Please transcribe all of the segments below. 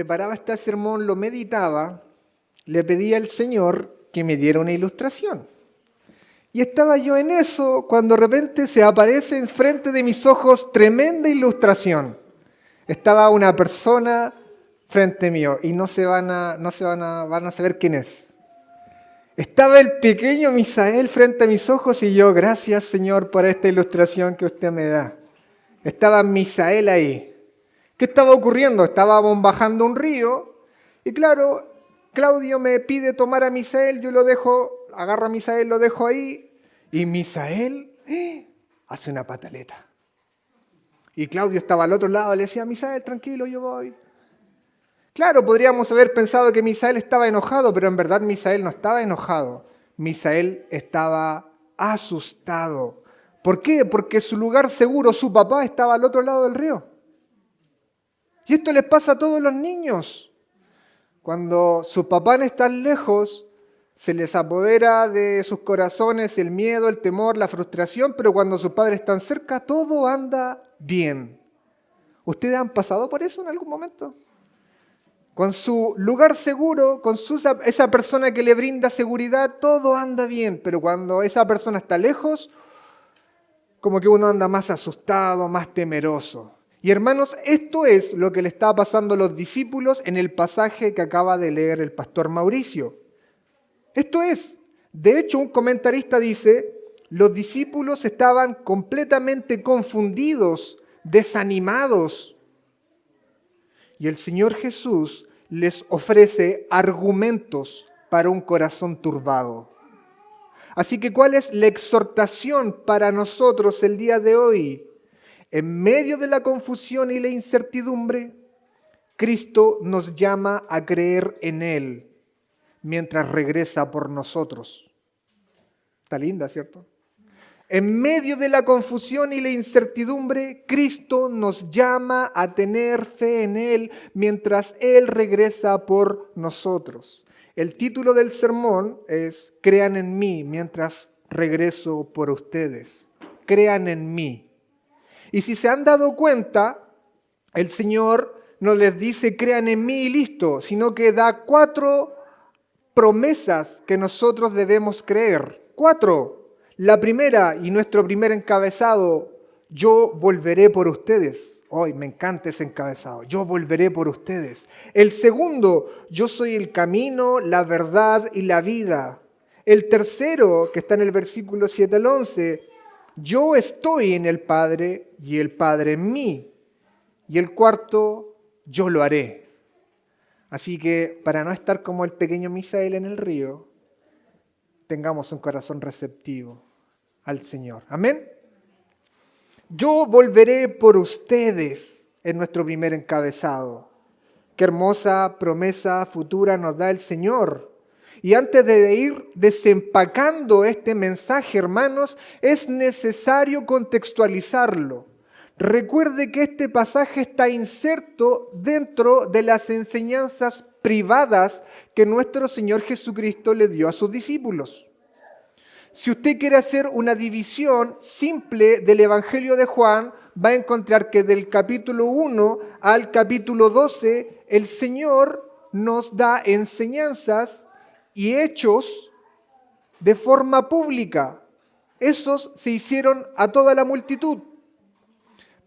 preparaba este sermón, lo meditaba, le pedí al Señor que me diera una ilustración. Y estaba yo en eso cuando de repente se aparece enfrente de mis ojos tremenda ilustración. Estaba una persona frente mío y van a saber quién es. Estaba el pequeño Misael frente a mis ojos y yo, gracias Señor por esta ilustración que usted me da. Estaba Misael ahí. ¿Qué estaba ocurriendo? Estábamos bajando un río y claro, Claudio me pide tomar a Misael, yo lo dejo, agarro a Misael, lo dejo ahí y Misael hace una pataleta. Y Claudio estaba al otro lado, le decía, Misael, tranquilo, yo voy. Claro, podríamos haber pensado que Misael estaba enojado, pero en verdad Misael no estaba enojado. Misael estaba asustado. ¿Por qué? Porque su lugar seguro, su papá, estaba al otro lado del río. Y esto les pasa a todos los niños. Cuando sus papás están lejos, se les apodera de sus corazones el miedo, el temor, la frustración, pero cuando sus padres están cerca, todo anda bien. ¿Ustedes han pasado por eso en algún momento? Con su lugar seguro, con esa persona que le brinda seguridad, todo anda bien, pero cuando esa persona está lejos, como que uno anda más asustado, más temeroso. Y hermanos, esto es lo que le estaba pasando a los discípulos en el pasaje que acaba de leer el pastor Mauricio. Esto es, de hecho, un comentarista dice, los discípulos estaban completamente confundidos, desanimados. Y el Señor Jesús les ofrece argumentos para un corazón turbado. Así que, ¿cuál es la exhortación para nosotros el día de hoy? En medio de la confusión y la incertidumbre, Cristo nos llama a creer en Él mientras regresa por nosotros. Está linda, ¿cierto? En medio de la confusión y la incertidumbre, Cristo nos llama a tener fe en Él mientras Él regresa por nosotros. El título del sermón es Crean en mí mientras regreso por ustedes. Crean en mí. Y si se han dado cuenta, el Señor no les dice crean en mí y listo, sino que da 4 promesas que nosotros debemos creer. 4. La primera y nuestro primer encabezado, yo volveré por ustedes. Hoy me encanta ese encabezado, yo volveré por ustedes. El segundo, yo soy el camino, la verdad y la vida. El tercero, que está en el versículo 7 al 11, yo estoy en el Padre y el Padre en mí. Y el cuarto, yo lo haré. Así que para no estar como el pequeño Misael en el río, tengamos un corazón receptivo al Señor. Amén. Yo volveré por ustedes en nuestro primer encabezado. Qué hermosa promesa futura nos da el Señor. Y antes de ir desempacando este mensaje, hermanos, es necesario contextualizarlo. Recuerde que este pasaje está inserto dentro de las enseñanzas privadas que nuestro Señor Jesucristo le dio a sus discípulos. Si usted quiere hacer una división simple del Evangelio de Juan, va a encontrar que del capítulo 1 al capítulo 12, el Señor nos da enseñanzas y hechos de forma pública. Esos se hicieron a toda la multitud.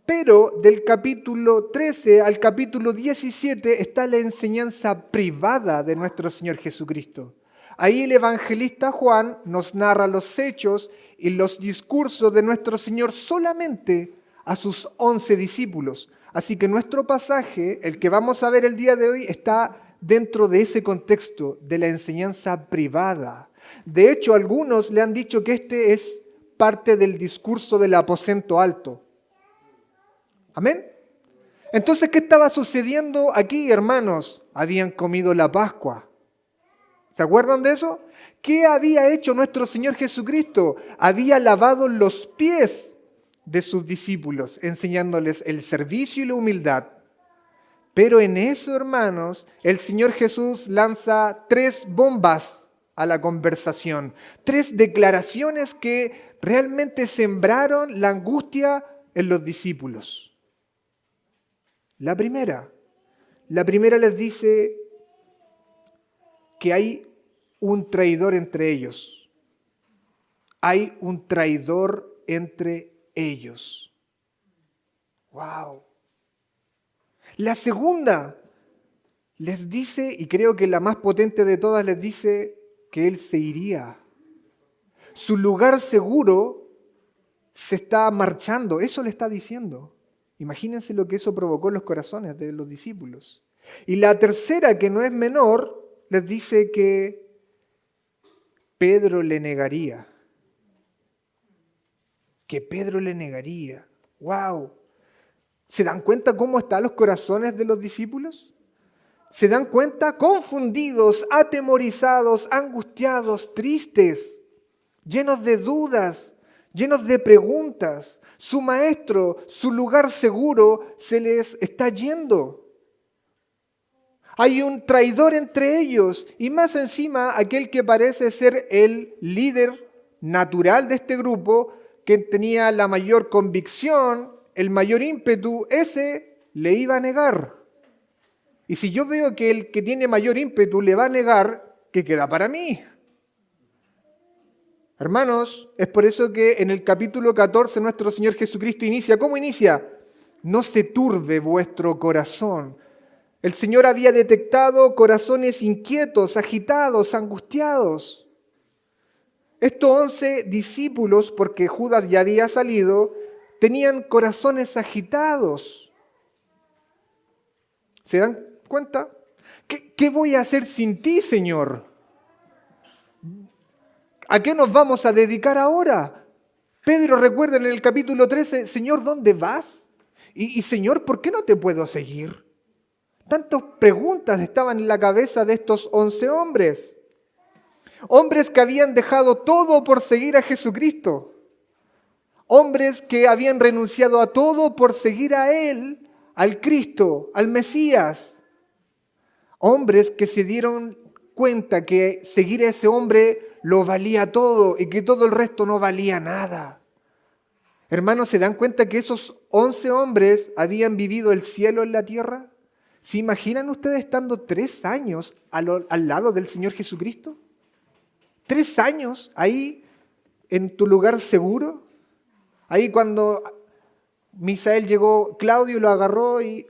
Pero del capítulo 13 al capítulo 17 está la enseñanza privada de nuestro Señor Jesucristo. Ahí el evangelista Juan nos narra los hechos y los discursos de nuestro Señor solamente a sus 11 discípulos. Así que nuestro pasaje, el que vamos a ver el día de hoy, está dentro de ese contexto de la enseñanza privada. De hecho, algunos le han dicho que este es parte del discurso del aposento alto. ¿Amén? Entonces, ¿qué estaba sucediendo aquí, hermanos? Habían comido la Pascua. ¿Se acuerdan de eso? ¿Qué había hecho nuestro Señor Jesucristo? Había lavado los pies de sus discípulos, enseñándoles el servicio y la humildad. Pero en eso, hermanos, el Señor Jesús lanza 3 bombas a la conversación. 3 declaraciones que realmente sembraron la angustia en los discípulos. La primera, La primera les dice que hay un traidor entre ellos. Hay un traidor entre ellos. ¡Wow! La segunda les dice, y creo que la más potente de todas, les dice que él se iría. Su lugar seguro se está marchando, eso le está diciendo. Imagínense lo que eso provocó en los corazones de los discípulos. Y la tercera, que no es menor, les dice que Pedro le negaría. Que Pedro le negaría. ¡Wow! ¿Se dan cuenta cómo están los corazones de los discípulos? ¿Se dan cuenta? Confundidos, atemorizados, angustiados, tristes, llenos de dudas, llenos de preguntas. Su maestro, su lugar seguro, se les está yendo. Hay un traidor entre ellos y más encima aquel que parece ser el líder natural de este grupo, que tenía la mayor convicción, el mayor ímpetu, ese le iba a negar. Y si yo veo que el que tiene mayor ímpetu le va a negar, ¿qué queda para mí? Hermanos, es por eso que en el capítulo 14 nuestro Señor Jesucristo inicia. ¿Cómo inicia? No se turbe vuestro corazón. El Señor había detectado corazones inquietos, agitados, angustiados. Estos 11 discípulos, porque Judas ya había salido, tenían corazones agitados. ¿Se dan cuenta? ¿Qué voy a hacer sin ti, Señor? ¿A qué nos vamos a dedicar ahora? Pedro recuerda en el capítulo 13, Señor, ¿dónde vas? Y Señor, ¿por qué no te puedo seguir? Tantas preguntas estaban en la cabeza de estos 11 hombres. Hombres que habían dejado todo por seguir a Jesucristo. Hombres que habían renunciado a todo por seguir a Él, al Cristo, al Mesías. Hombres que se dieron cuenta que seguir a ese hombre lo valía todo y que todo el resto no valía nada. Hermanos, ¿se dan cuenta que esos 11 hombres habían vivido el cielo en la tierra? ¿Se imaginan ustedes estando 3 años al lado del Señor Jesucristo? 3 años ahí en tu lugar seguro. Ahí cuando Misael llegó, Claudio lo agarró y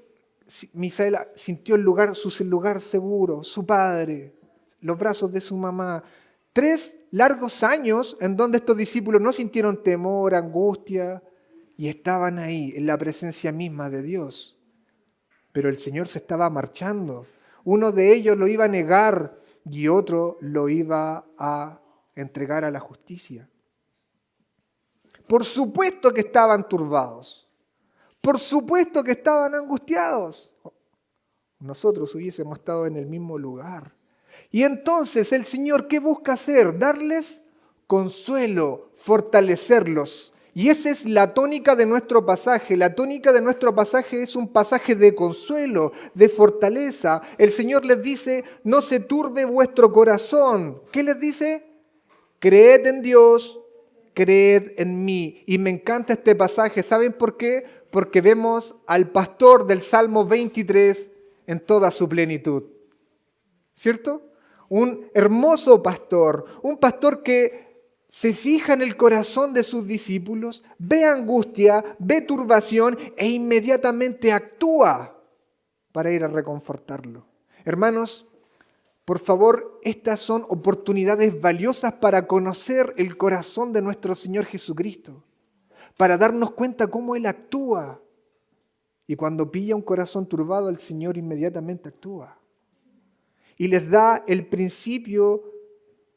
Misael sintió su lugar seguro, su padre, los brazos de su mamá. 3 largos años en donde estos discípulos no sintieron temor, angustia y estaban ahí en la presencia misma de Dios. Pero el Señor se estaba marchando. Uno de ellos lo iba a negar y otro lo iba a entregar a la justicia. Por supuesto que estaban turbados. Por supuesto que estaban angustiados. Nosotros hubiésemos estado en el mismo lugar. Y entonces el Señor, ¿qué busca hacer? Darles consuelo, fortalecerlos. Y esa es la tónica de nuestro pasaje. La tónica de nuestro pasaje es un pasaje de consuelo, de fortaleza. El Señor les dice, no se turbe vuestro corazón. ¿Qué les dice? Creed en Dios, creed en mí. Y me encanta este pasaje. ¿Saben por qué? Porque vemos al pastor del Salmo 23 en toda su plenitud. ¿Cierto? Un hermoso pastor, un pastor que se fija en el corazón de sus discípulos, ve angustia, ve turbación e inmediatamente actúa para ir a reconfortarlo. Hermanos, por favor, estas son oportunidades valiosas para conocer el corazón de nuestro Señor Jesucristo, para darnos cuenta cómo Él actúa. Y cuando pilla un corazón turbado, el Señor inmediatamente actúa. Y les da el principio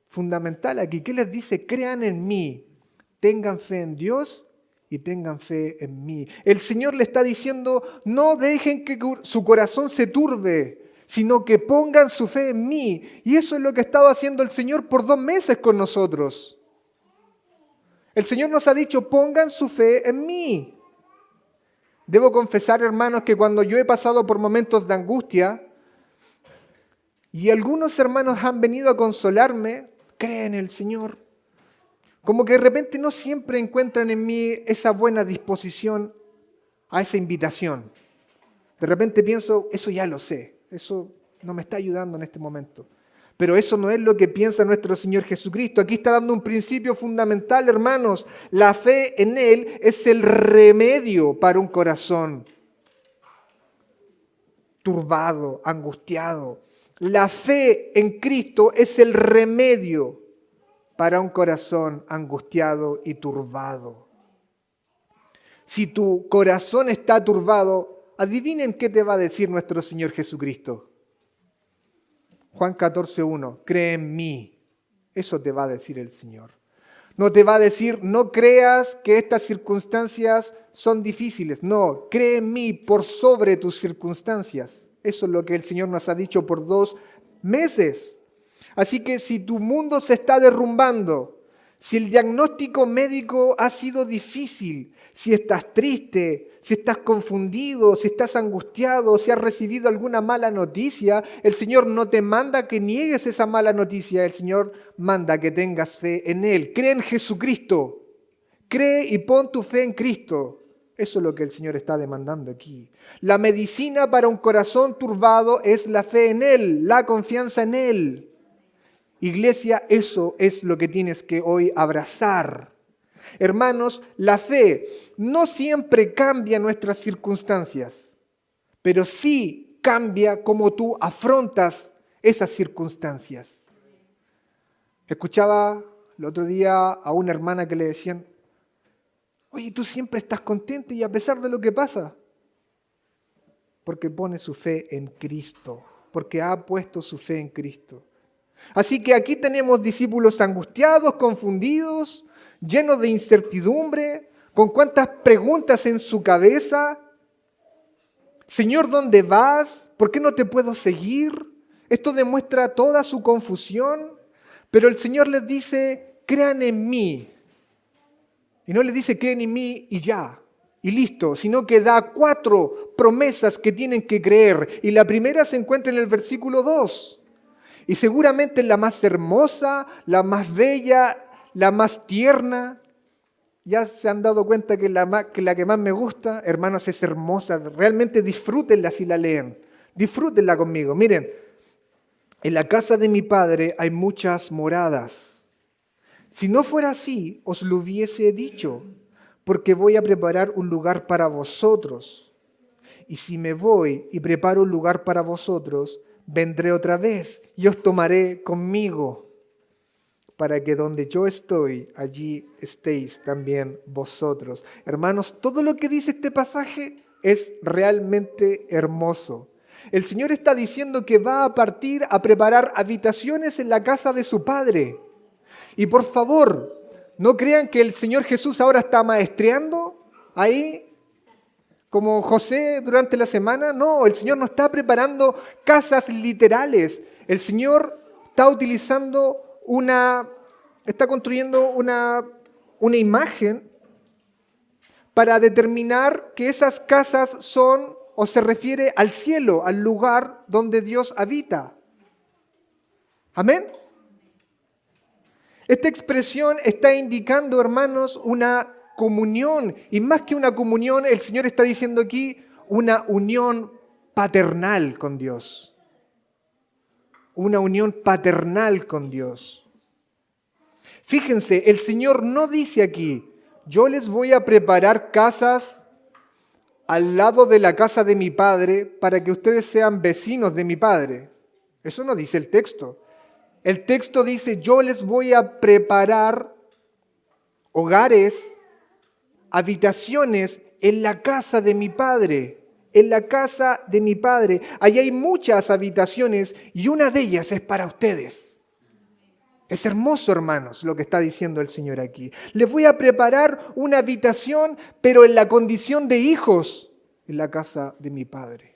fundamental aquí. ¿Qué les dice? Crean en mí, tengan fe en Dios y tengan fe en mí. El Señor le está diciendo, no dejen que su corazón se turbe, sino que pongan su fe en mí. Y eso es lo que ha estado haciendo el Señor por 2 meses con nosotros. El Señor nos ha dicho, pongan su fe en mí. Debo confesar, hermanos, que cuando yo he pasado por momentos de angustia, y algunos hermanos han venido a consolarme, creen en el Señor. Como que de repente no siempre encuentran en mí esa buena disposición a esa invitación. De repente pienso, eso ya lo sé. eso no me está ayudando en este momento. Pero eso no es lo que piensa nuestro Señor Jesucristo. Aquí está dando un principio fundamental, hermanos. La fe en Él es el remedio para un corazón turbado, angustiado. La fe en Cristo es el remedio para un corazón angustiado y turbado. Si tu corazón está turbado, adivinen qué te va a decir nuestro Señor Jesucristo. Juan 14:1, cree en mí. Eso te va a decir el Señor. No te va a decir, no creas que estas circunstancias son difíciles. No, cree en mí por sobre tus circunstancias. Eso es lo que el Señor nos ha dicho por 2 meses. Así que si tu mundo se está derrumbando, si el diagnóstico médico ha sido difícil, si estás triste, si estás confundido, si estás angustiado, si has recibido alguna mala noticia, el Señor no te manda que niegues esa mala noticia, el Señor manda que tengas fe en Él. Cree en Jesucristo, cree y pon tu fe en Cristo. Eso es lo que el Señor está demandando aquí. La medicina para un corazón turbado es la fe en Él, la confianza en Él. Iglesia, eso es lo que tienes que hoy abrazar. Hermanos, la fe no siempre cambia nuestras circunstancias, pero sí cambia cómo tú afrontas esas circunstancias. Escuchaba el otro día a una hermana que le decían, oye, tú siempre estás contenta y a pesar de lo que pasa, porque pone su fe en Cristo, porque ha puesto su fe en Cristo. Así que aquí tenemos discípulos angustiados, confundidos, llenos de incertidumbre, con cuántas preguntas en su cabeza. Señor, ¿dónde vas? ¿Por qué no te puedo seguir? Esto demuestra toda su confusión, pero el Señor les dice, crean en mí. Y no les dice, creen en mí y ya, y listo, sino que da 4 promesas que tienen que creer. Y la primera se encuentra en el versículo 2. Y seguramente la más hermosa, la más bella, la más tierna. Ya se han dado cuenta que la que más me gusta, hermanos, es hermosa. Realmente disfrútenla si la leen. Disfrútenla conmigo. Miren, en la casa de mi Padre hay muchas moradas. Si no fuera así, os lo hubiese dicho, porque voy a preparar un lugar para vosotros. Y si me voy y preparo un lugar para vosotros, vendré otra vez y os tomaré conmigo, para que donde yo estoy, allí estéis también vosotros. Hermanos, todo lo que dice este pasaje es realmente hermoso. El Señor está diciendo que va a partir a preparar habitaciones en la casa de su Padre. Y por favor, no crean que el Señor Jesús ahora está maestreando ahí, como José durante la semana. No, el Señor no está preparando casas literales. El Señor está está construyendo una imagen para determinar que esas casas son o se refiere al cielo, al lugar donde Dios habita. Amén. Esta expresión está indicando, hermanos, una comunión, y más que una comunión, el Señor está diciendo aquí una unión paternal con Dios. Una unión paternal con Dios. Fíjense, el Señor no dice aquí, yo les voy a preparar casas al lado de la casa de mi Padre para que ustedes sean vecinos de mi Padre. Eso no dice el texto. El texto dice, yo les voy a preparar hogares, habitaciones en la casa de mi Padre, en la casa de mi Padre. Allí hay muchas habitaciones y una de ellas es para ustedes. Es hermoso, hermanos, lo que está diciendo el Señor aquí. Les voy a preparar una habitación, pero en la condición de hijos, en la casa de mi Padre.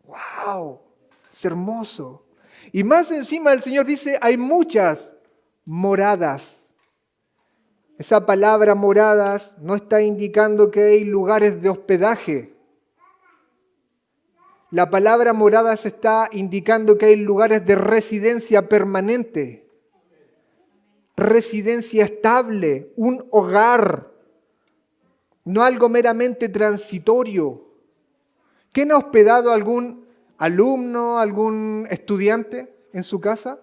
¡Wow! Es hermoso. Y más encima el Señor dice, hay muchas moradas. Esa palabra moradas no está indicando que hay lugares de hospedaje. La palabra moradas está indicando que hay lugares de residencia permanente, residencia estable, un hogar, no algo meramente transitorio. ¿Quién ha hospedado a algún alumno, algún estudiante en su casa?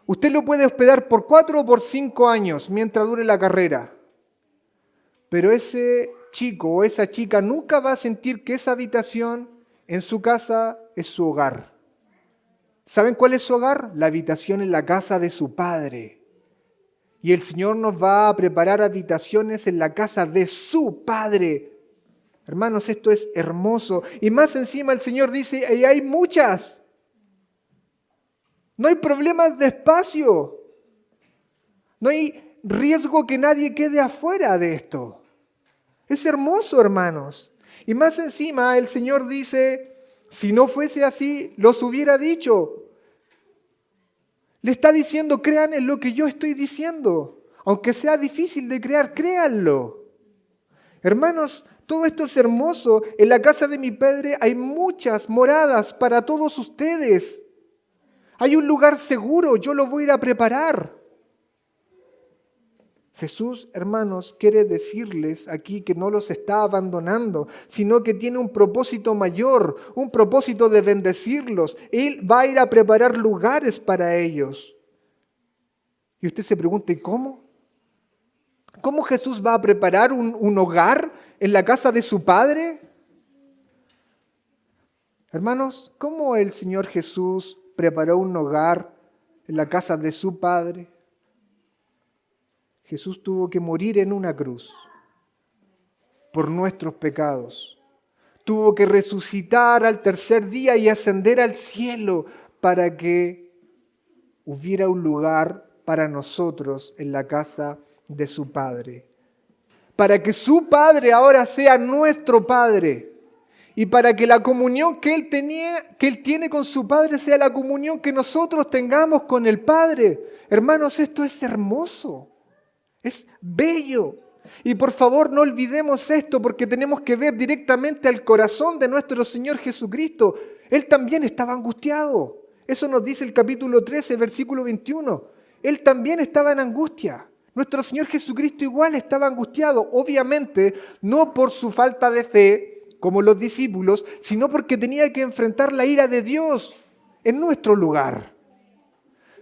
Usted lo puede hospedar por 4 o por 5 años mientras dure la carrera. Pero ese chico o esa chica nunca va a sentir que esa habitación en su casa es su hogar. ¿Saben cuál es su hogar? La habitación en la casa de su Padre. Y el Señor nos va a preparar habitaciones en la casa de su Padre. Hermanos, esto es hermoso. Y más encima el Señor dice, y hay muchas. No hay problemas de espacio. No hay riesgo que nadie quede afuera de esto. Es hermoso, hermanos. Y más encima el Señor dice, si no fuese así, los hubiera dicho. Le está diciendo, crean en lo que yo estoy diciendo. Aunque sea difícil de crear, créanlo. Hermanos, todo esto es hermoso. En la casa de mi Padre hay muchas moradas para todos ustedes. Hay un lugar seguro, yo lo voy a ir a preparar. Jesús, hermanos, quiere decirles aquí que no los está abandonando, sino que tiene un propósito mayor, un propósito de bendecirlos. Él va a ir a preparar lugares para ellos. Y usted se pregunta, ¿y cómo? ¿Cómo Jesús va a preparar un hogar en la casa de su Padre? Hermanos, ¿cómo el Señor Jesús preparó un hogar en la casa de su Padre? Jesús tuvo que morir en una cruz por nuestros pecados. Tuvo que resucitar al tercer día y ascender al cielo para que hubiera un lugar para nosotros en la casa de su Padre. Para que su Padre ahora sea nuestro Padre. Y para que la comunión que Él tiene con su Padre sea la comunión que nosotros tengamos con el Padre. Hermanos, esto es hermoso. Es bello. Y por favor no olvidemos esto porque tenemos que ver directamente al corazón de nuestro Señor Jesucristo. Él también estaba angustiado. Eso nos dice el capítulo 13, versículo 21. Él también estaba en angustia. Nuestro Señor Jesucristo igual estaba angustiado. Obviamente no por su falta de fe, como los discípulos, sino porque tenía que enfrentar la ira de Dios en nuestro lugar.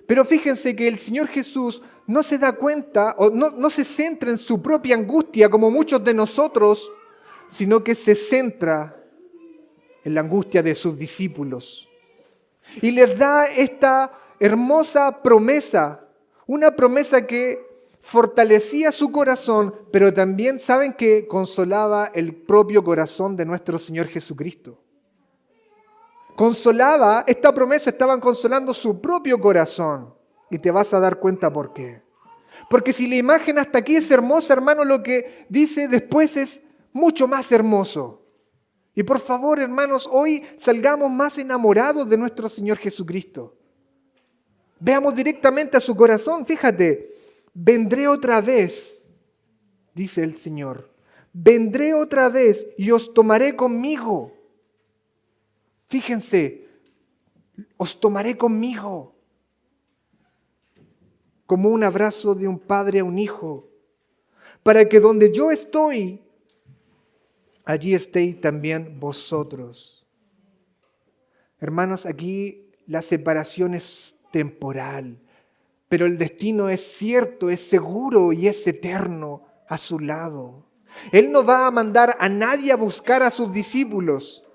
Pero fíjense que el Señor Jesús no se da cuenta o no se centra en su propia angustia como muchos de nosotros, sino que se centra en la angustia de sus discípulos. Y les da esta hermosa promesa, una promesa que fortalecía su corazón, pero también saben que consolaba el propio corazón de nuestro Señor Jesucristo. Consolaba, esta promesa estaban consolando su propio corazón. Y te vas a dar cuenta por qué. Porque si la imagen hasta aquí es hermosa, hermano, lo que dice después es mucho más hermoso. Y por favor, hermanos, hoy salgamos más enamorados de nuestro Señor Jesucristo. Veamos directamente a su corazón. Fíjate, vendré otra vez, dice el Señor. Vendré otra vez y os tomaré conmigo. Fíjense, os tomaré conmigo. Como un abrazo de un padre a un hijo, para que donde yo estoy, allí estéis también vosotros. Hermanos, aquí la separación es temporal, pero el destino es cierto, es seguro y es eterno a su lado. Él no va a mandar a nadie a buscar a sus discípulos.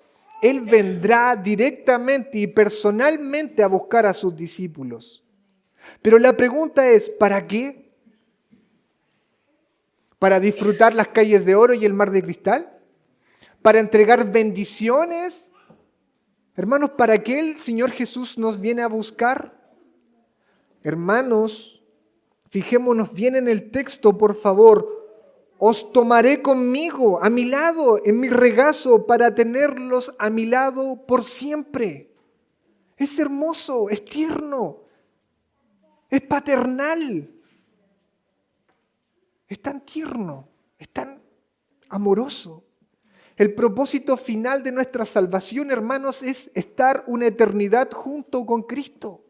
Él vendrá directamente y personalmente a buscar a sus discípulos. Pero la pregunta es, ¿para qué? ¿Para disfrutar las calles de oro y el mar de cristal? ¿Para entregar bendiciones? Hermanos, ¿para qué el Señor Jesús nos viene a buscar? Hermanos, fijémonos bien en el texto, por favor. Os tomaré conmigo, a mi lado, en mi regazo, para tenerlos a mi lado por siempre. Es hermoso, es tierno. Es paternal, es tan tierno, es tan amoroso. El propósito final de nuestra salvación, hermanos, es estar una eternidad junto con Cristo.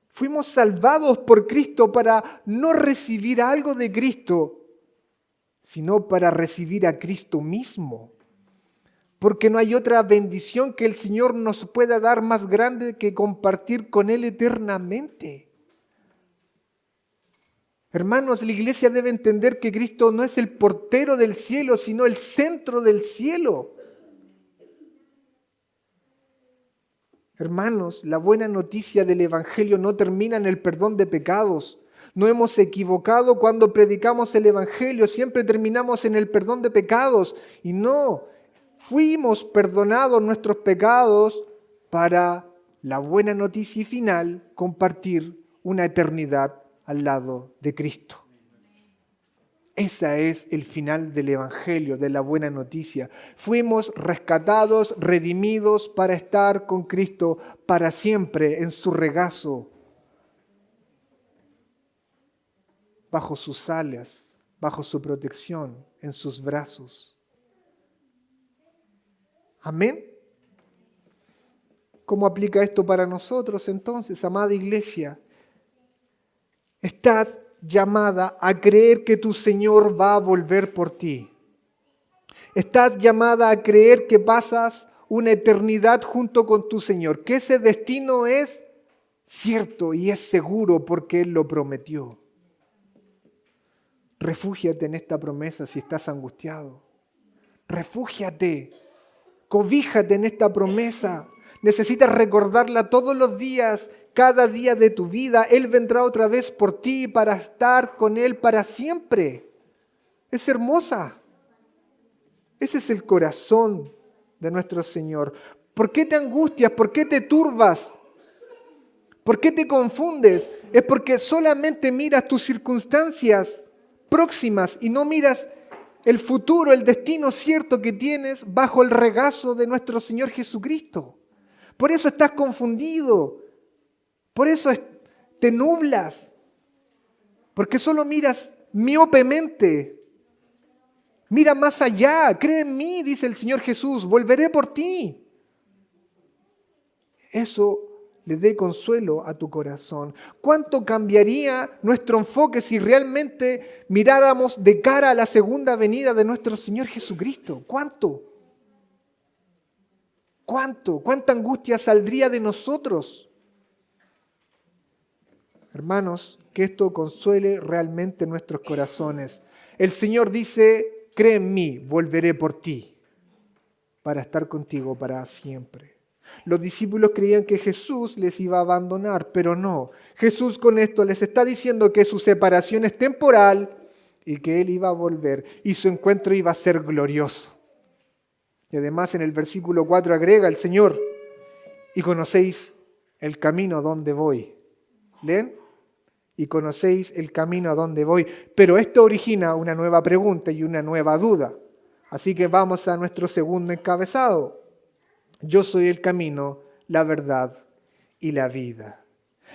Fuimos salvados por Cristo para no recibir algo de Cristo, sino para recibir a Cristo mismo. porque no hay otra bendición que el Señor nos pueda dar más grande que compartir con Él eternamente. Hermanos, la iglesia debe entender que Cristo no es el portero del cielo, sino el centro del cielo. Hermanos, la buena noticia del Evangelio no termina en el perdón de pecados. No hemos equivocado cuando predicamos el Evangelio, siempre terminamos en el perdón de pecados. Y no, fuimos perdonados nuestros pecados para la buena noticia y final, compartir una eternidad al lado de Cristo. Ese es el final del Evangelio, de la buena noticia. Fuimos rescatados, redimidos para estar con Cristo para siempre en su regazo, bajo sus alas, bajo su protección, en sus brazos. Amén. ¿Cómo aplica esto para nosotros entonces, amada iglesia? Estás llamada a creer que tu Señor va a volver por ti. Estás llamada a creer que pasas una eternidad junto con tu Señor, que ese destino es cierto y es seguro porque Él lo prometió. Refúgiate en esta promesa si estás angustiado. Refúgiate, cobíjate en esta promesa. Necesitas recordarla todos los días, cada día de tu vida. Él vendrá otra vez por ti para estar con Él para siempre. Es hermosa. Ese es el corazón de nuestro Señor. ¿Por qué te angustias? ¿Por qué te turbas? ¿Por qué te confundes? Es porque solamente miras tus circunstancias próximas y no miras el futuro, el destino cierto que tienes bajo el regazo de nuestro Señor Jesucristo. Por eso estás confundido, por eso te nublas, porque solo miras miopemente. Mira más allá, cree en mí, dice el Señor Jesús, volveré por ti. Eso le dé consuelo a tu corazón. ¿Cuánto cambiaría nuestro enfoque si realmente miráramos de cara a la segunda venida de nuestro Señor Jesucristo? ¿Cuánto? ¿Cuánto? ¿Cuánta angustia saldría de nosotros? Hermanos, que esto consuele realmente nuestros corazones. El Señor dice, cree en mí, volveré por ti, para estar contigo para siempre. Los discípulos creían que Jesús les iba a abandonar, pero no. Jesús con esto les está diciendo que su separación es temporal y que Él iba a volver y su encuentro iba a ser glorioso. Y además en el versículo 4 agrega el Señor, y conocéis el camino a donde voy. ¿Leen? Y conocéis el camino a donde voy. Pero esto origina una nueva pregunta y una nueva duda. Así que vamos a nuestro segundo encabezado. Yo soy el camino, la verdad y la vida.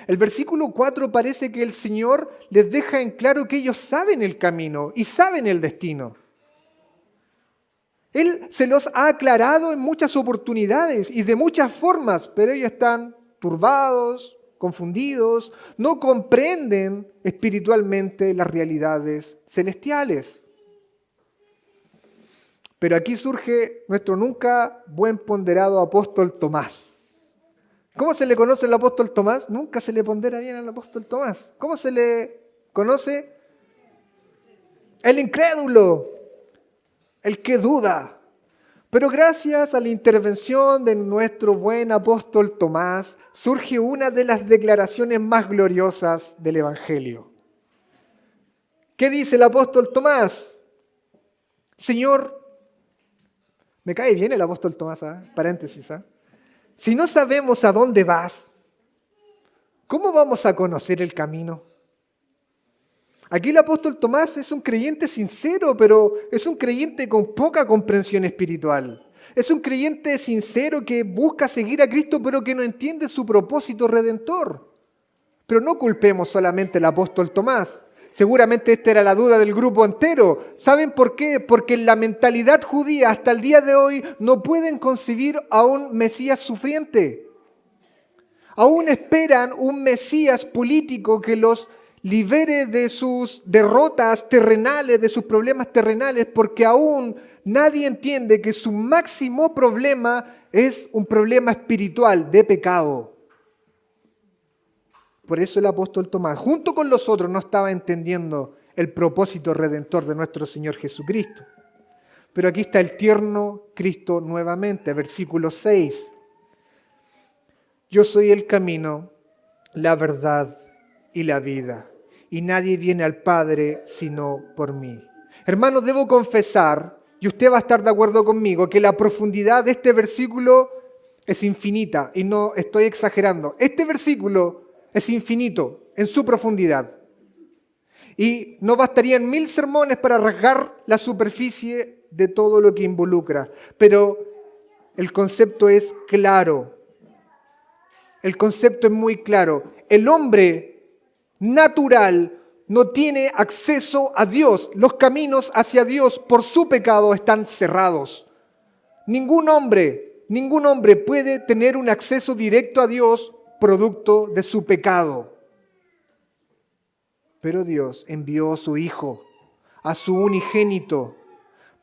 El versículo 4 parece que el Señor les deja en claro que ellos saben el camino y saben el destino. Él se los ha aclarado en muchas oportunidades y de muchas formas, pero ellos están turbados, confundidos, no comprenden espiritualmente las realidades celestiales. Pero aquí surge nuestro nunca buen ponderado apóstol Tomás. ¿Cómo se le conoce al apóstol Tomás? Nunca se le pondera bien al apóstol Tomás. ¿Cómo se le conoce? El incrédulo, el que duda. Pero gracias a la intervención de nuestro buen apóstol Tomás, surge una de las declaraciones más gloriosas del Evangelio. ¿Qué dice el apóstol Tomás? Señor, me cae bien el apóstol Tomás, paréntesis. Si no sabemos a dónde vas, ¿cómo vamos a conocer el camino? Aquí el apóstol Tomás es un creyente sincero, pero es un creyente con poca comprensión espiritual. Es un creyente sincero que busca seguir a Cristo, pero que no entiende su propósito redentor. Pero no culpemos solamente al apóstol Tomás. Seguramente esta era la duda del grupo entero. ¿Saben por qué? Porque en la mentalidad judía hasta el día de hoy no pueden concebir a un Mesías sufriente. Aún esperan un Mesías político que los libere de sus derrotas terrenales, de sus problemas terrenales, porque aún nadie entiende que su máximo problema es un problema espiritual de pecado. Por eso el apóstol Tomás, junto con los otros, no estaba entendiendo el propósito redentor de nuestro Señor Jesucristo. Pero aquí está el tierno Cristo nuevamente, versículo 6. Yo soy el camino, la verdad y la vida, y nadie viene al Padre sino por mí. Hermanos, debo confesar, y usted va a estar de acuerdo conmigo, que la profundidad de este versículo es infinita, y no estoy exagerando. Este versículo es infinito en su profundidad. Y no bastarían 1000 sermones para rasgar la superficie de todo lo que involucra. Pero el concepto es claro. El concepto es muy claro. El hombre natural no tiene acceso a Dios. Los caminos hacia Dios por su pecado están cerrados. Ningún hombre puede tener un acceso directo a Dios producto de su pecado. Pero Dios envió a su Hijo, a su unigénito,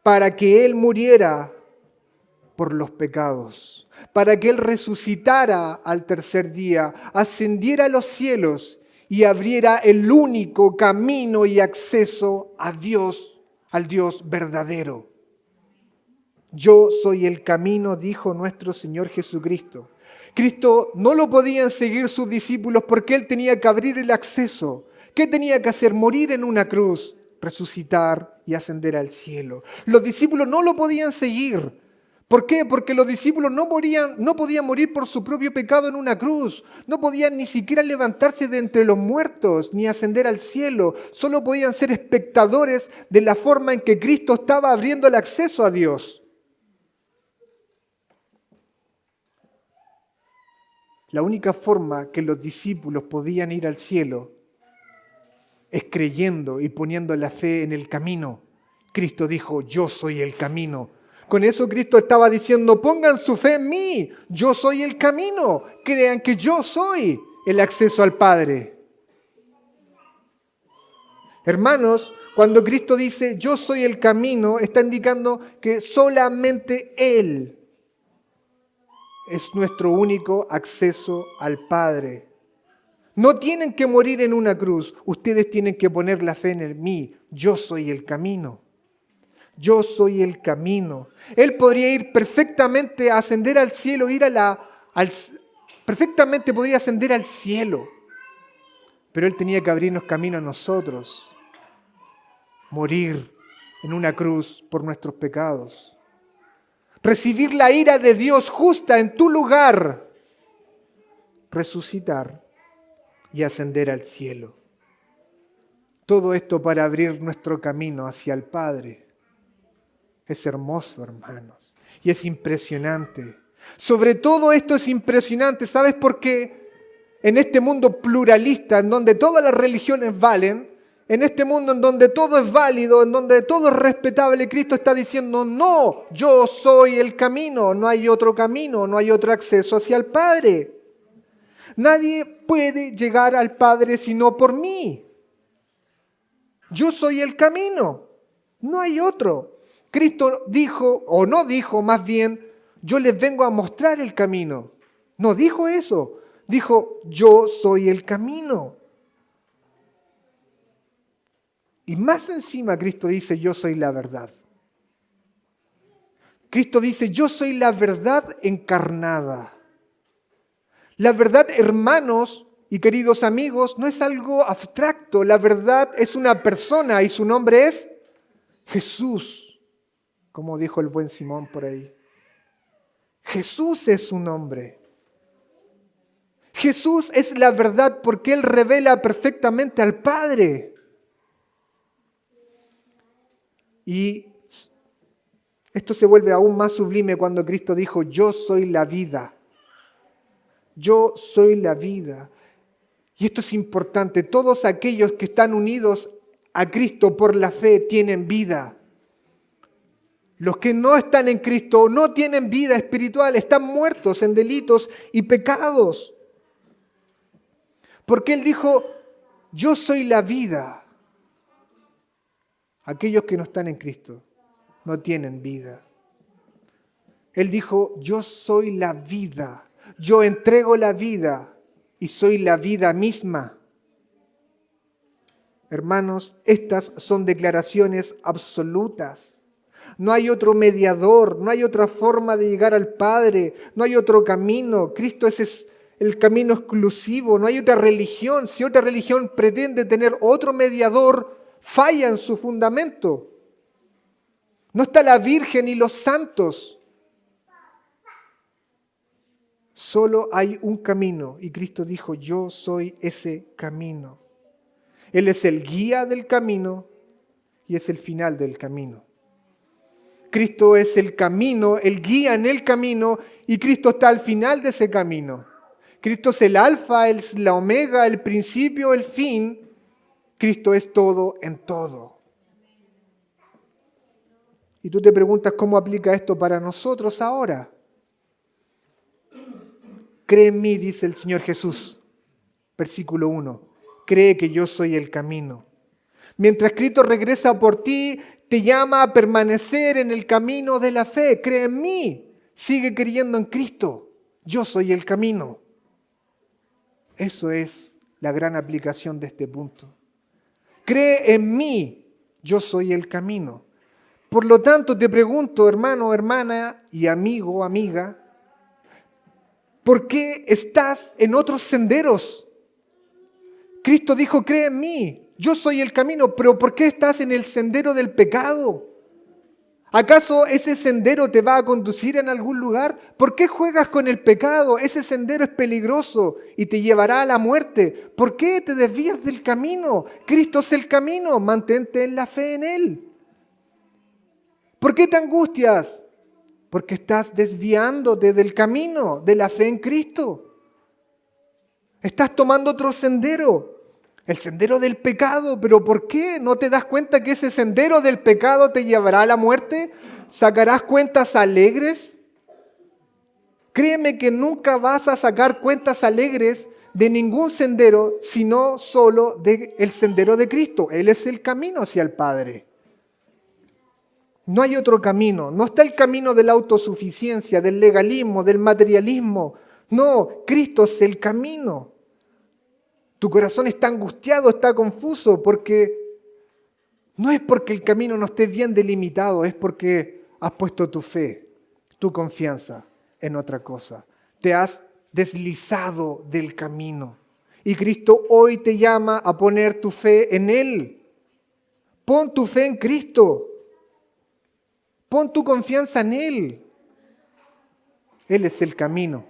para que Él muriera por los pecados, para que Él resucitara al tercer día, ascendiera a los cielos y abriera el único camino y acceso a Dios, al Dios verdadero. Yo soy el camino, dijo nuestro Señor Jesucristo. Cristo no lo podían seguir sus discípulos porque Él tenía que abrir el acceso. ¿Qué tenía que hacer? Morir en una cruz, resucitar y ascender al cielo. Los discípulos no lo podían seguir. ¿Por qué? Porque los discípulos no podían morir por su propio pecado en una cruz. No podían ni siquiera levantarse de entre los muertos ni ascender al cielo. Solo podían ser espectadores de la forma en que Cristo estaba abriendo el acceso a Dios. La única forma que los discípulos podían ir al cielo es creyendo y poniendo la fe en el camino. Cristo dijo, yo soy el camino. Con eso Cristo estaba diciendo, pongan su fe en mí, yo soy el camino. Crean que yo soy el acceso al Padre. Hermanos, cuando Cristo dice, yo soy el camino, está indicando que solamente Él es nuestro único acceso al Padre. No tienen que morir en una cruz, ustedes tienen que poner la fe en mí. Yo soy el camino. Yo soy el camino. Él podría ir perfectamente a ascender al cielo, perfectamente podría ascender al cielo. Pero Él tenía que abrirnos camino a nosotros. Morir en una cruz por nuestros pecados. Recibir la ira de Dios justa en tu lugar. Resucitar y ascender al cielo. Todo esto para abrir nuestro camino hacia el Padre. Es hermoso, hermanos, y es impresionante. Sobre todo esto es impresionante, ¿sabes por qué? En este mundo pluralista, en donde todas las religiones valen, en este mundo en donde todo es válido, en donde todo es respetable, Cristo está diciendo, no, yo soy el camino, no hay otro camino, no hay otro acceso hacia el Padre. Nadie puede llegar al Padre sino por mí. Yo soy el camino, no hay otro. Cristo dijo, o no dijo más bien, yo les vengo a mostrar el camino. No dijo eso, dijo, yo soy el camino. Y más encima Cristo dice, yo soy la verdad. Cristo dice, yo soy la verdad encarnada. La verdad, hermanos y queridos amigos, no es algo abstracto. La verdad es una persona y su nombre es Jesús, como dijo el buen Simón por ahí. Jesús es su nombre. Jesús es la verdad porque Él revela perfectamente al Padre. Y esto se vuelve aún más sublime cuando Cristo dijo, yo soy la vida. Yo soy la vida. Y esto es importante. Todos aquellos que están unidos a Cristo por la fe tienen vida. Los que no están en Cristo no tienen vida espiritual, están muertos en delitos y pecados. Porque Él dijo, yo soy la vida. Aquellos que no están en Cristo no tienen vida. Él dijo, yo soy la vida, yo entrego la vida y soy la vida misma. Hermanos, estas son declaraciones absolutas. No hay otro mediador, no hay otra forma de llegar al Padre, no hay otro camino. Cristo es el camino exclusivo, no hay otra religión. Si otra religión pretende tener otro mediador, falla en su fundamento. No está la Virgen ni los santos. Solo hay un camino y Cristo dijo, yo soy ese camino. Él es el guía del camino y es el final del camino. Cristo es el camino, el guía en el camino y Cristo está al final de ese camino. Cristo es el alfa, es la omega, el principio, el fin. Cristo es todo en todo. Y tú te preguntas cómo aplica esto para nosotros ahora. Cree en mí, dice el Señor Jesús. Versículo 1. Cree que yo soy el camino. Mientras Cristo regresa por ti, te llama a permanecer en el camino de la fe. Cree en mí. Sigue creyendo en Cristo. Yo soy el camino. Eso es la gran aplicación de este punto. Cree en mí. Yo soy el camino. Por lo tanto, te pregunto, hermano, hermana y amigo, amiga, ¿por qué estás en otros senderos? Cristo dijo, cree en mí, yo soy el camino, pero ¿por qué estás en el sendero del pecado? ¿Acaso ese sendero te va a conducir en algún lugar? ¿Por qué juegas con el pecado? Ese sendero es peligroso y te llevará a la muerte. ¿Por qué te desvías del camino? Cristo es el camino, mantente en la fe en Él. ¿Por qué te angustias? Porque estás desviándote del camino, de la fe en Cristo. Estás tomando otro sendero, el sendero del pecado. ¿Pero por qué? ¿No te das cuenta que ese sendero del pecado te llevará a la muerte? ¿Sacarás cuentas alegres? Créeme que nunca vas a sacar cuentas alegres de ningún sendero, sino solo del sendero de Cristo. Él es el camino hacia el Padre. No hay otro camino. No está el camino de la autosuficiencia, del legalismo, del materialismo. No, Cristo es el camino. Tu corazón está angustiado, está confuso, porque no es porque el camino no esté bien delimitado, es porque has puesto tu fe, tu confianza en otra cosa. Te has deslizado del camino. Y Cristo hoy te llama a poner tu fe en Él. Pon tu fe en Cristo. Pon tu confianza en Él. Él es el camino.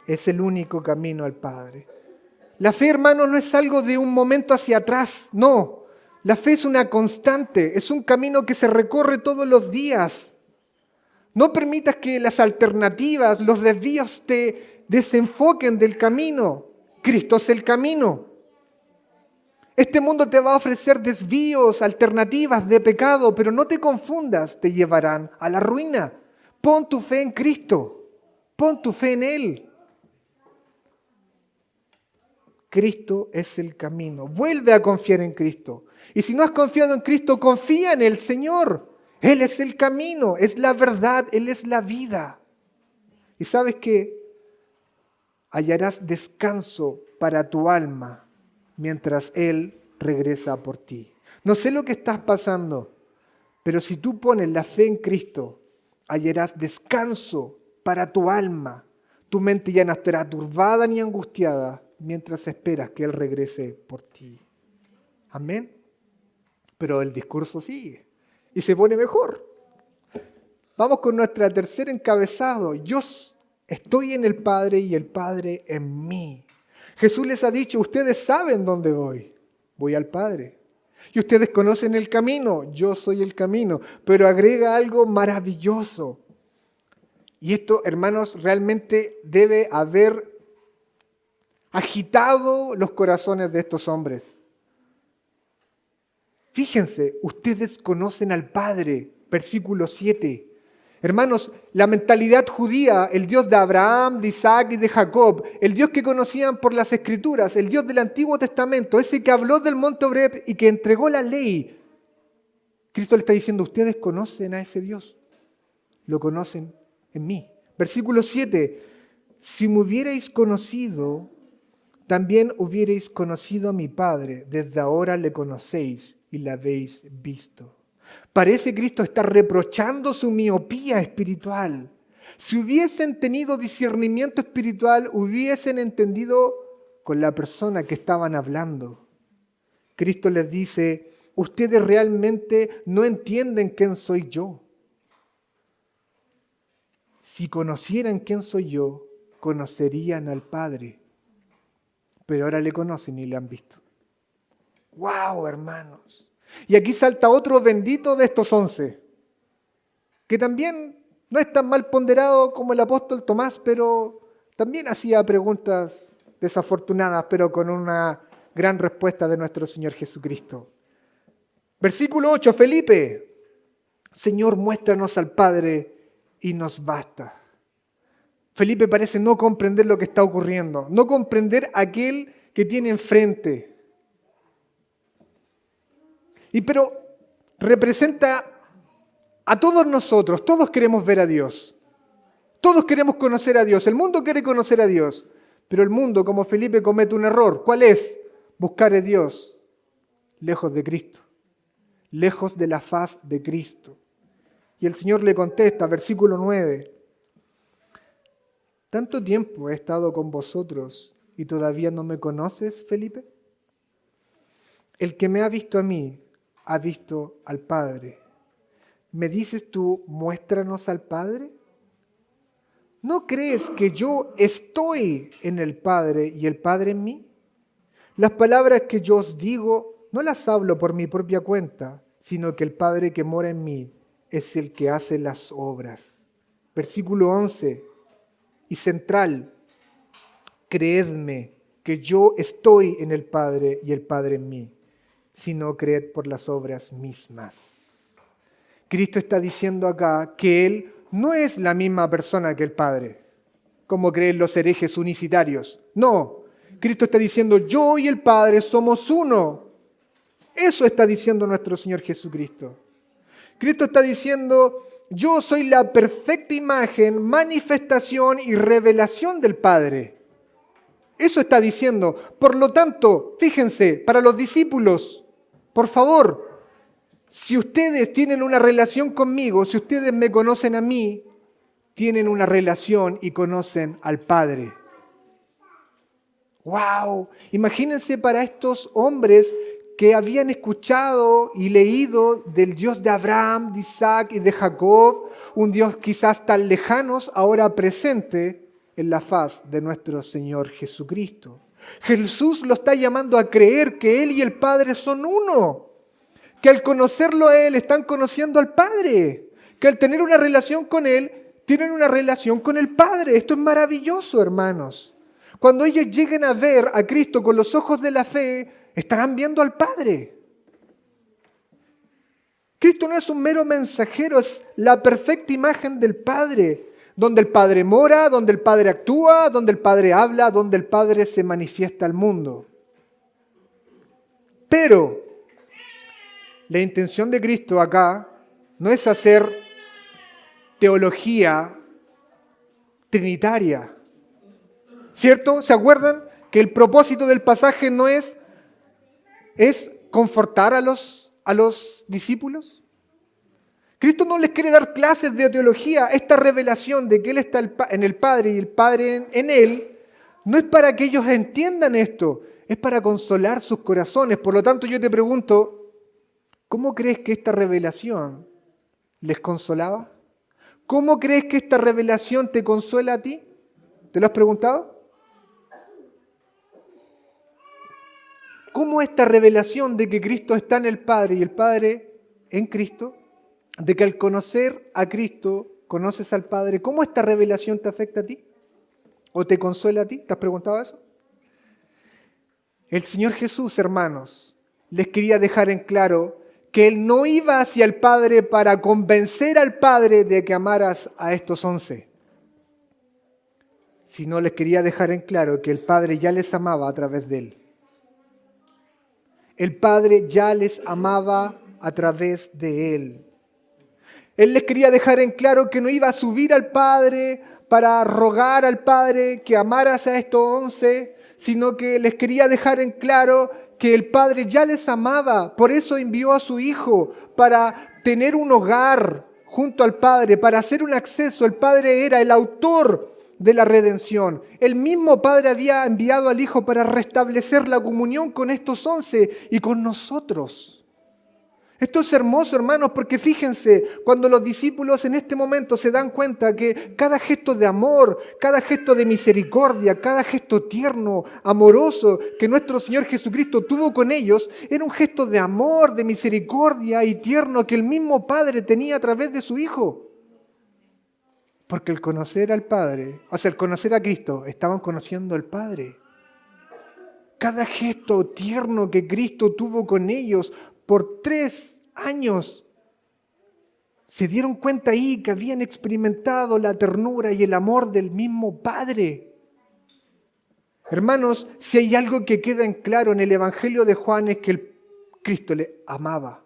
Es el único camino al Padre. La fe, hermano, no es algo de un momento hacia atrás, no. La fe es una constante, es un camino que se recorre todos los días. No permitas que las alternativas, los desvíos te desenfoquen del camino. Cristo es el camino. Este mundo te va a ofrecer desvíos, alternativas de pecado, pero no te confundas, te llevarán a la ruina. Pon tu fe en Cristo, pon tu fe en Él. Cristo es el camino. Vuelve a confiar en Cristo. Y si no has confiado en Cristo, confía en el Señor. Él es el camino, es la verdad, Él es la vida. Y sabes que hallarás descanso para tu alma mientras Él regresa por ti. No sé lo que estás pasando, pero si tú pones la fe en Cristo, hallarás descanso para tu alma. Tu mente ya no estará turbada ni angustiada mientras esperas que Él regrese por ti. Amén. Pero el discurso sigue y se pone mejor. Vamos con nuestra tercer encabezado. Yo estoy en el Padre y el Padre en mí. Jesús les ha dicho, ustedes saben dónde voy. Voy al Padre. Y ustedes conocen el camino. Yo soy el camino. Pero agrega algo maravilloso. Y esto, hermanos, realmente debe haber agitado los corazones de estos hombres. Fíjense, ustedes conocen al Padre, versículo 7. Hermanos, la mentalidad judía, el Dios de Abraham, de Isaac y de Jacob, el Dios que conocían por las Escrituras, el Dios del Antiguo Testamento, ese que habló del monte Horeb y que entregó la ley, Cristo le está diciendo, ustedes conocen a ese Dios, lo conocen en mí. Versículo 7, si me hubierais conocido, también hubierais conocido a mi Padre, desde ahora le conocéis y le habéis visto. Parece que Cristo está reprochando su miopía espiritual. Si hubiesen tenido discernimiento espiritual, hubiesen entendido con la persona que estaban hablando. Cristo les dice, ustedes realmente no entienden quién soy yo. Si conocieran quién soy yo, conocerían al Padre. Pero ahora le conocen y le han visto. ¡Wow, hermanos! Y aquí salta otro bendito de estos 11, que también no es tan mal ponderado como el apóstol Tomás, pero también hacía preguntas desafortunadas, pero con una gran respuesta de nuestro Señor Jesucristo. Versículo 8, Felipe, Señor, muéstranos al Padre y nos basta. Felipe parece no comprender lo que está ocurriendo, no comprender aquel que tiene enfrente. Pero representa a todos nosotros, todos queremos ver a Dios, todos queremos conocer a Dios, el mundo quiere conocer a Dios, pero el mundo, como Felipe, comete un error. ¿Cuál es? Buscar a Dios lejos de Cristo, lejos de la faz de Cristo. Y el Señor le contesta, versículo 9, ¿tanto tiempo he estado con vosotros y todavía no me conoces, Felipe? El que me ha visto a mí, ha visto al Padre. ¿Me dices tú, muéstranos al Padre? ¿No crees que yo estoy en el Padre y el Padre en mí? Las palabras que yo os digo no las hablo por mi propia cuenta, sino que el Padre que mora en mí es el que hace las obras. Versículo 11 y central. Creedme que yo estoy en el Padre y el Padre en mí, sino creed por las obras mismas. Cristo está diciendo acá que Él no es la misma persona que el Padre, como creen los herejes unicitarios. No, Cristo está diciendo, yo y el Padre somos uno. Eso está diciendo nuestro Señor Jesucristo. Cristo está diciendo, yo soy la perfecta imagen, manifestación y revelación del Padre. Eso está diciendo. Por lo tanto, fíjense, para los discípulos, por favor, si ustedes tienen una relación conmigo, si ustedes me conocen a mí, tienen una relación y conocen al Padre. ¡Wow! Imagínense para estos hombres que habían escuchado y leído del Dios de Abraham, de Isaac y de Jacob, un Dios quizás tan lejano, ahora presente en la faz de nuestro Señor Jesucristo. Jesús lo está llamando a creer que Él y el Padre son uno, que al conocerlo a Él están conociendo al Padre, que al tener una relación con Él, tienen una relación con el Padre. Esto es maravilloso, hermanos. Cuando ellos lleguen a ver a Cristo con los ojos de la fe, estarán viendo al Padre. Cristo no es un mero mensajero, es la perfecta imagen del Padre, donde el Padre mora, donde el Padre actúa, donde el Padre habla, donde el Padre se manifiesta al mundo. Pero la intención de Cristo acá no es hacer teología trinitaria, ¿cierto? ¿Se acuerdan que el propósito del pasaje no es confortar a los discípulos? Cristo no les quiere dar clases de teología. Esta revelación de que Él está en el Padre y el Padre en Él, no es para que ellos entiendan esto, es para consolar sus corazones. Por lo tanto, yo te pregunto, ¿cómo crees que esta revelación les consolaba? ¿Cómo crees que esta revelación te consuela a ti? ¿Te lo has preguntado? ¿Cómo esta revelación de que Cristo está en el Padre y el Padre en Cristo, de que al conocer a Cristo conoces al Padre, cómo esta revelación te afecta a ti? ¿O te consuela a ti? ¿Te has preguntado eso? El Señor Jesús, hermanos, les quería dejar en claro que Él no iba hacia el Padre para convencer al Padre de que amaras a estos 11, sino les quería dejar en claro que el Padre ya les amaba a través de Él. El Padre ya les amaba a través de Él. Él les quería dejar en claro que no iba a subir al Padre para rogar al Padre que amaras a estos 11, sino que les quería dejar en claro que el Padre ya les amaba. Por eso envió a su Hijo, para tener un hogar junto al Padre, para hacer un acceso. El Padre era el autor de la redención. El mismo Padre había enviado al Hijo para restablecer la comunión con estos 11 y con nosotros. Esto es hermoso, hermanos, porque fíjense, cuando los discípulos en este momento se dan cuenta que cada gesto de amor, cada gesto de misericordia, cada gesto tierno, amoroso que nuestro Señor Jesucristo tuvo con ellos, era un gesto de amor, de misericordia y tierno que el mismo Padre tenía a través de su Hijo. Porque el conocer al Padre, o sea, el conocer a Cristo, estaban conociendo al Padre. Cada gesto tierno que Cristo tuvo con ellos por 3 años, se dieron cuenta ahí que habían experimentado la ternura y el amor del mismo Padre. Hermanos, si hay algo que queda en claro en el Evangelio de Juan es que Cristo le amaba.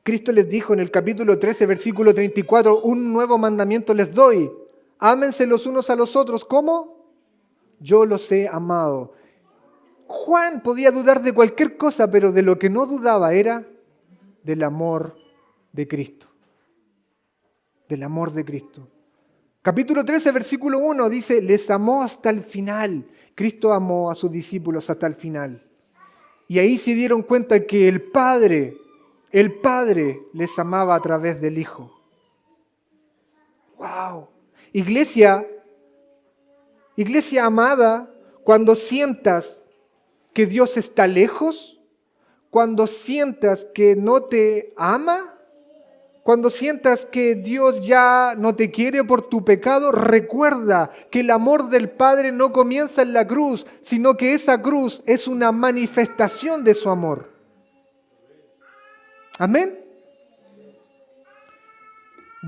Cristo les dijo en el capítulo 13, versículo 34, un nuevo mandamiento les doy. Ámense los unos a los otros. ¿Cómo? Yo los he amado. Juan podía dudar de cualquier cosa, pero de lo que no dudaba era del amor de Cristo. Del amor de Cristo. Capítulo 13, versículo 1 dice, les amó hasta el final. Cristo amó a sus discípulos hasta el final. Y ahí se dieron cuenta que el Padre les amaba a través del Hijo. ¡Wow! Iglesia amada, cuando sientas que Dios está lejos, cuando sientas que no te ama, cuando sientas que Dios ya no te quiere por tu pecado, recuerda que el amor del Padre no comienza en la cruz, sino que esa cruz es una manifestación de su amor. Amén.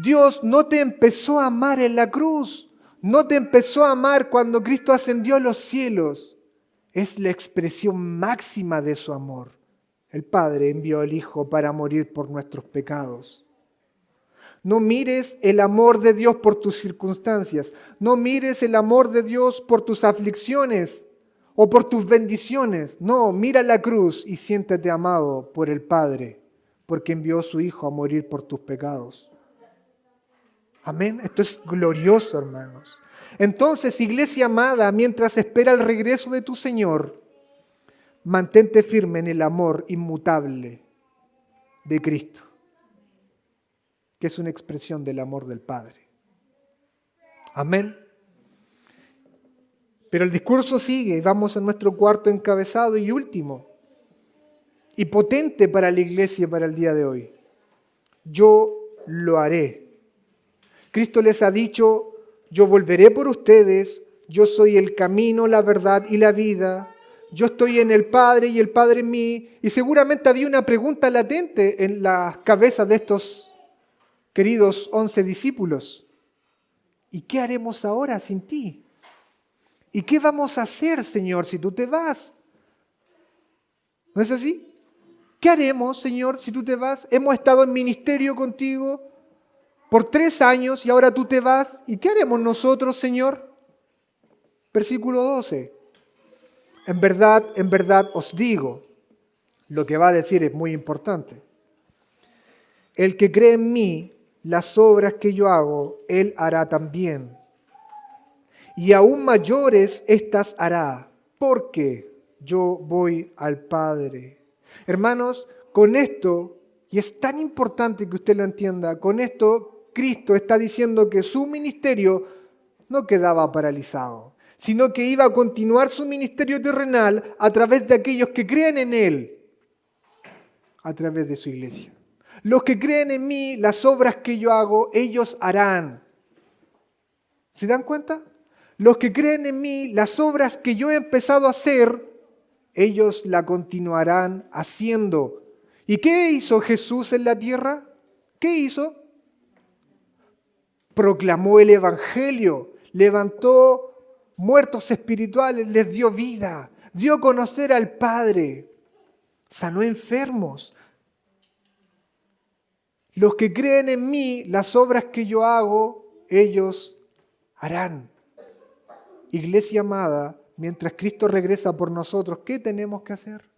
Dios no te empezó a amar en la cruz, no te empezó a amar cuando Cristo ascendió a los cielos. Es la expresión máxima de su amor. El Padre envió al Hijo para morir por nuestros pecados. No mires el amor de Dios por tus circunstancias. No mires el amor de Dios por tus aflicciones o por tus bendiciones. No, mira la cruz y siéntate amado por el Padre, porque envió a su Hijo a morir por tus pecados. Amén. Esto es glorioso, hermanos. Entonces, iglesia amada, mientras espera el regreso de tu Señor, mantente firme en el amor inmutable de Cristo, que es una expresión del amor del Padre. Amén. Pero el discurso sigue y vamos a nuestro cuarto encabezado y último, y potente para la iglesia para el día de hoy. Yo lo haré. Cristo les ha dicho, yo volveré por ustedes, yo soy el camino, la verdad y la vida, yo estoy en el Padre y el Padre en mí. Y seguramente había una pregunta latente en las cabezas de estos queridos 11 discípulos. ¿Y qué haremos ahora sin ti? ¿Y qué vamos a hacer, Señor, si tú te vas? ¿No es así? ¿Qué haremos, Señor, si tú te vas? Hemos estado en ministerio contigo por 3 años y ahora tú te vas. ¿Y qué haremos nosotros, Señor? Versículo 12. En verdad os digo, lo que va a decir es muy importante. El que cree en mí, las obras que yo hago, él hará también. Y aún mayores estas hará, porque yo voy al Padre. Hermanos, con esto, y es tan importante que usted lo entienda, con esto Cristo está diciendo que su ministerio no quedaba paralizado, sino que iba a continuar su ministerio terrenal a través de aquellos que creen en Él, a través de su iglesia. Los que creen en mí, las obras que yo hago, ellos harán. ¿Se dan cuenta? Los que creen en mí, las obras que yo he empezado a hacer, ellos la continuarán haciendo. ¿Y qué hizo Jesús en la tierra? ¿Qué hizo? Proclamó el Evangelio, levantó muertos espirituales, les dio vida, dio a conocer al Padre, sanó enfermos. Los que creen en mí, las obras que yo hago, ellos harán. Iglesia amada, mientras Cristo regresa por nosotros, ¿qué tenemos que hacer?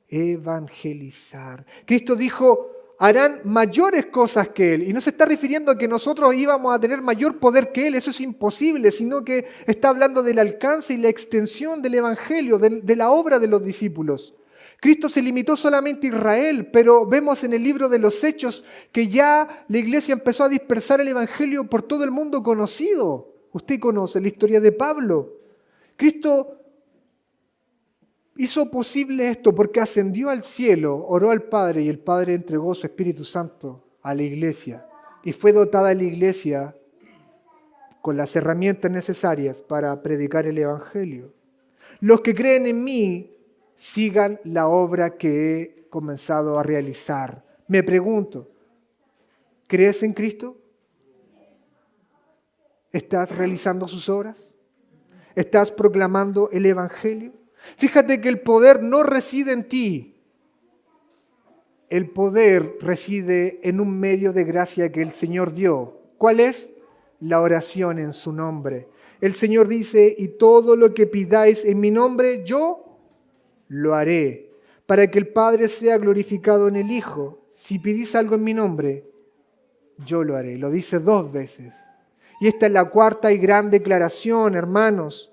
Evangelizar. Cristo dijo, harán mayores cosas que Él. Y no se está refiriendo a que nosotros íbamos a tener mayor poder que Él, eso es imposible, sino que está hablando del alcance y la extensión del Evangelio, de la obra de los discípulos. Cristo se limitó solamente a Israel, pero vemos en el libro de los Hechos que ya la iglesia empezó a dispersar el Evangelio por todo el mundo conocido. Usted conoce la historia de Pablo. Cristo hizo posible esto porque ascendió al cielo, oró al Padre y el Padre entregó su Espíritu Santo a la iglesia. Y fue dotada la iglesia con las herramientas necesarias para predicar el Evangelio. Los que creen en mí, sigan la obra que he comenzado a realizar. Me pregunto, ¿crees en Cristo? ¿Estás realizando sus obras? ¿Estás proclamando el Evangelio? Fíjate que el poder no reside en ti. El poder reside en un medio de gracia que el Señor dio. ¿Cuál es? La oración en su nombre. El Señor dice, y todo lo que pidáis en mi nombre, yo lo haré, para que el Padre sea glorificado en el Hijo. Si pedís algo en mi nombre, yo lo haré. Lo dice 2 veces. Y esta es la cuarta y gran declaración, hermanos.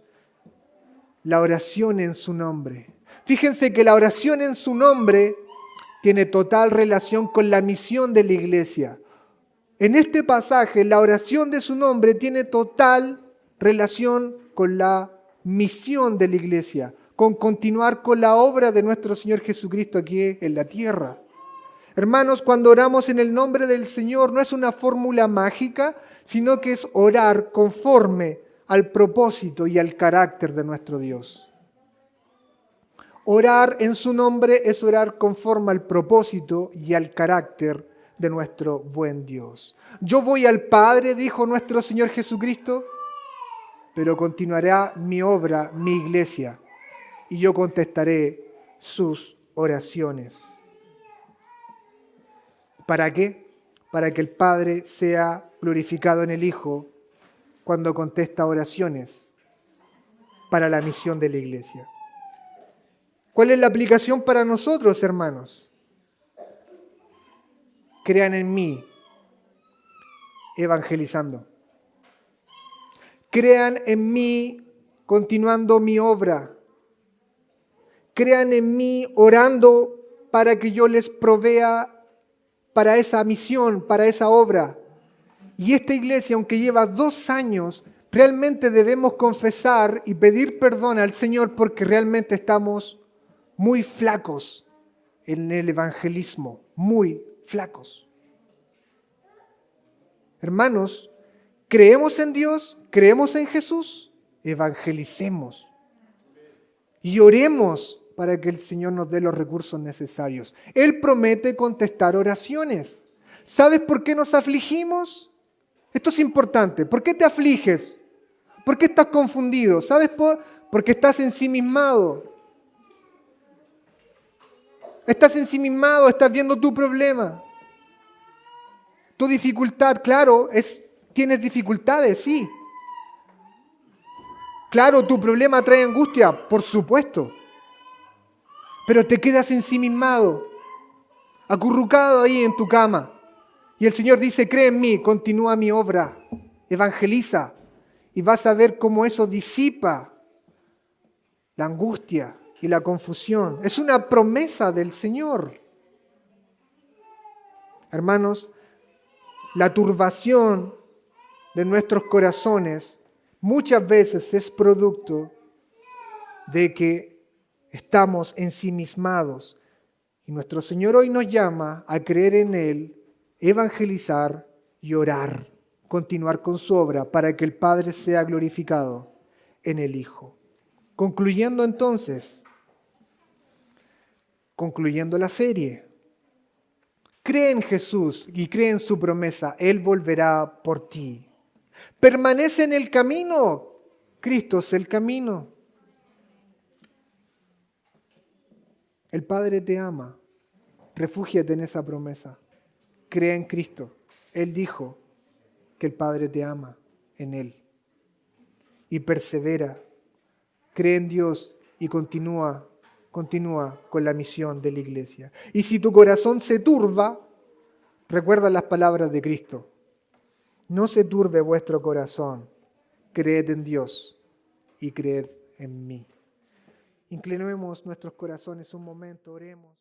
La oración en su nombre. Fíjense que la oración en su nombre tiene total relación con la misión de la iglesia. En este pasaje, la oración de su nombre tiene total relación con la misión de la iglesia, con continuar con la obra de nuestro Señor Jesucristo aquí en la tierra. Hermanos, cuando oramos en el nombre del Señor no es una fórmula mágica, sino que es orar conforme al propósito y al carácter de nuestro Dios. Orar en su nombre es orar conforme al propósito y al carácter de nuestro buen Dios. Yo voy al Padre, dijo nuestro Señor Jesucristo, pero continuará mi obra, mi iglesia, y yo contestaré sus oraciones. ¿Para qué? Para que el Padre sea glorificado en el Hijo cuando contesta oraciones para la misión de la iglesia. ¿Cuál es la aplicación para nosotros, hermanos? Crean en mí, evangelizando. Crean en mí, continuando mi obra. Crean en mí, orando para que yo les provea para esa misión, para esa obra. Y esta iglesia, aunque lleva 2 años, realmente debemos confesar y pedir perdón al Señor porque realmente estamos muy flacos en el evangelismo, muy flacos. Hermanos, ¿creemos en Dios? ¿Creemos en Jesús? Evangelicemos. Y oremos para que el Señor nos dé los recursos necesarios. Él promete contestar oraciones. ¿Sabes por qué nos afligimos? Esto es importante. ¿Por qué te afliges? ¿Por qué estás confundido? ¿Sabes porque estás ensimismado? Estás ensimismado, estás viendo tu problema. Tu dificultad, claro, tienes dificultades, sí. Claro, tu problema trae angustia, por supuesto. Pero te quedas ensimismado, acurrucado ahí en tu cama. Y el Señor dice, cree en mí, continúa mi obra, evangeliza. Y vas a ver cómo eso disipa la angustia y la confusión. Es una promesa del Señor. Hermanos, la turbación de nuestros corazones muchas veces es producto de que estamos ensimismados. Y nuestro Señor hoy nos llama a creer en Él, evangelizar y orar, continuar con su obra para que el Padre sea glorificado en el Hijo. Concluyendo entonces, concluyendo la serie, Cree en Jesús y cree en su promesa. Él volverá por ti. Permanece en el camino. Cristo es el camino. El Padre te ama. Refúgiate en esa promesa. Cree en Cristo. Él dijo que el Padre te ama en Él. Y persevera. Cree en Dios y continúa con la misión de la iglesia. Y si tu corazón se turba, recuerda las palabras de Cristo. No se turbe vuestro corazón. Creed en Dios y creed en mí. Inclinemos nuestros corazones un momento, oremos.